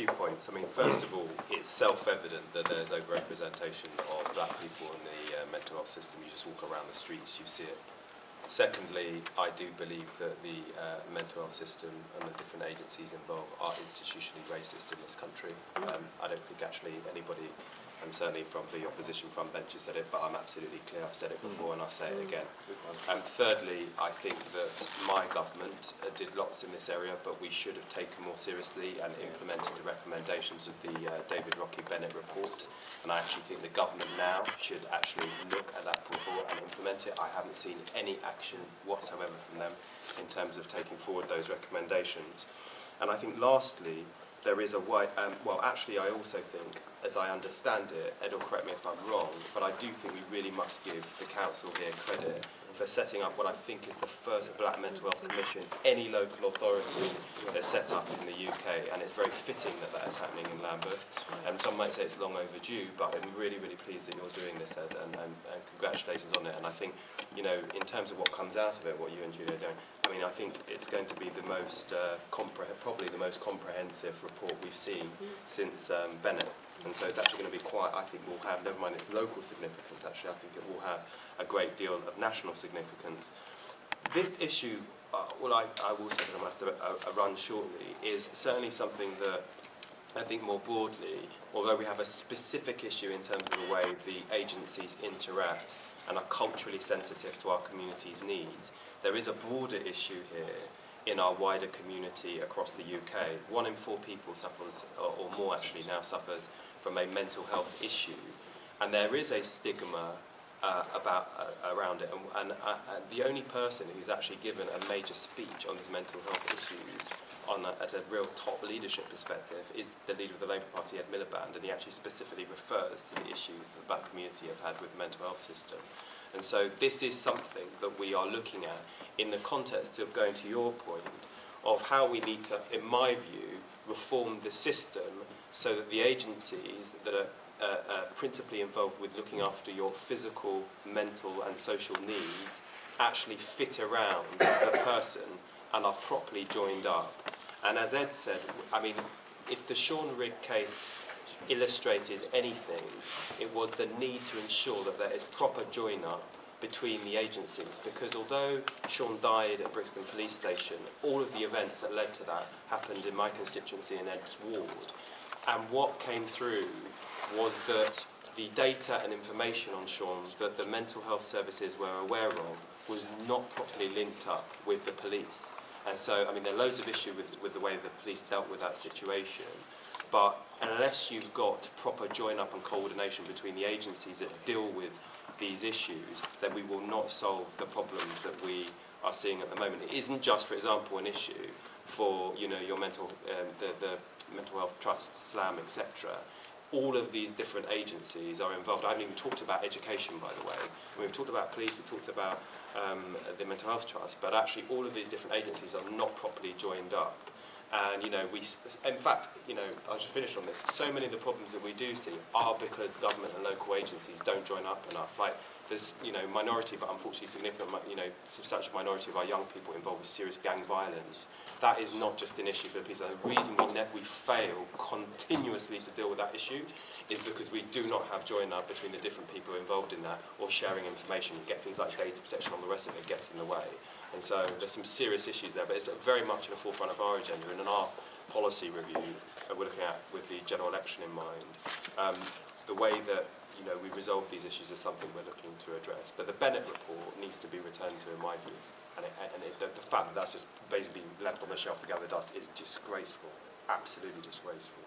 few points. I mean, first of all, it's self-evident that there's overrepresentation of black people in the mental health system. You just walk around the streets, you see it. Secondly, I do believe that the mental health system and the different agencies involved are institutionally racist in this country. I don't think actually anybody, certainly from the opposition front bench has said it, but I'm absolutely clear, I've said it before and I'll say it again. Thirdly, I think that my government did lots in this area, but we should have taken more seriously and implemented the recommendations of the David Rocky Bennett report. And I actually think the government now should actually look at that report and implement it. I haven't seen any action whatsoever from them in terms of taking forward those recommendations. And I think lastly, there is a wide, well actually I also think, as I understand it, Ed will correct me if I'm wrong, but I do think we really must give the council here credit for setting up what I think is the first black mental health commission any local authority has set up in the UK, and it's very fitting that that is happening in Lambeth. Some might say it's long overdue, but I'm really, really pleased that you're doing this, Ed, and congratulations on it. And I think, you know, in terms of what comes out of it, what you and Julia are doing, I mean, I think it's going to be the most, probably the most comprehensive report we've seen since Bennett. And so it's actually going to be quite, I think we'll have, never mind its local significance, actually, I think it will have a great deal of national significance. This issue, well, I will say, because I'm going to have to run shortly, is certainly something that I think more broadly, although we have a specific issue in terms of the way the agencies interact and are culturally sensitive to our community's needs, there is a broader issue here in our wider community across the UK. 1 in 4 people suffers, or more actually now, suffers from a mental health issue, and there is a stigma around it, and the only person who's actually given a major speech on these mental health issues at a real top leadership perspective is the leader of the Labour Party, Ed Miliband, and he actually specifically refers to the issues that the black community have had with the mental health system. And so this is something that we are looking at in the context of, going to your point, of how we need to, in my view, reform the system so that the agencies that are principally involved with looking after your physical, mental and social needs actually fit around the person and are properly joined up. And as Ed said, I mean, if the Sean Rigg case illustrated anything, it was the need to ensure that there is proper join-up between the agencies, because although Sean died at Brixton Police Station, all of the events that led to that happened in my constituency in Ed's ward. And what came through was that the data and information on Sean that the mental health services were aware of was not properly linked up with the police. And so, I mean, there are loads of issues with the way the police dealt with that situation, but unless you've got proper join-up and coordination between the agencies that deal with these issues, then we will not solve the problems that we are seeing at the moment. It isn't just, for example, an issue for, you know, your mental, the mental health trust, SLAM, etc. All of these different agencies are involved. I haven't even talked about education, by the way. We've talked about police, we've talked about the mental health trust, but actually all of these different agencies are not properly joined up. And, you know, in fact, you know, I'll just finish on this. So many of the problems that we do see are because government and local agencies don't join up enough. Like, there's, you know, minority, but unfortunately significant, you know, substantial minority of our young people involved with serious gang violence. That is not just an issue for the police. The reason we fail continuously to deal with that issue is because we do not have join-up between the different people involved in that, or sharing information. You get things like data protection, all the rest of it gets in the way. And so there's some serious issues there, but it's very much in the forefront of our agenda, and in our policy review we're looking at with the general election in mind. The way that, you know, we resolve these issues is something we're looking to address. But the Bennett report needs to be returned to, in my view. And the fact that that's just basically left on the shelf to gather dust is disgraceful, absolutely disgraceful.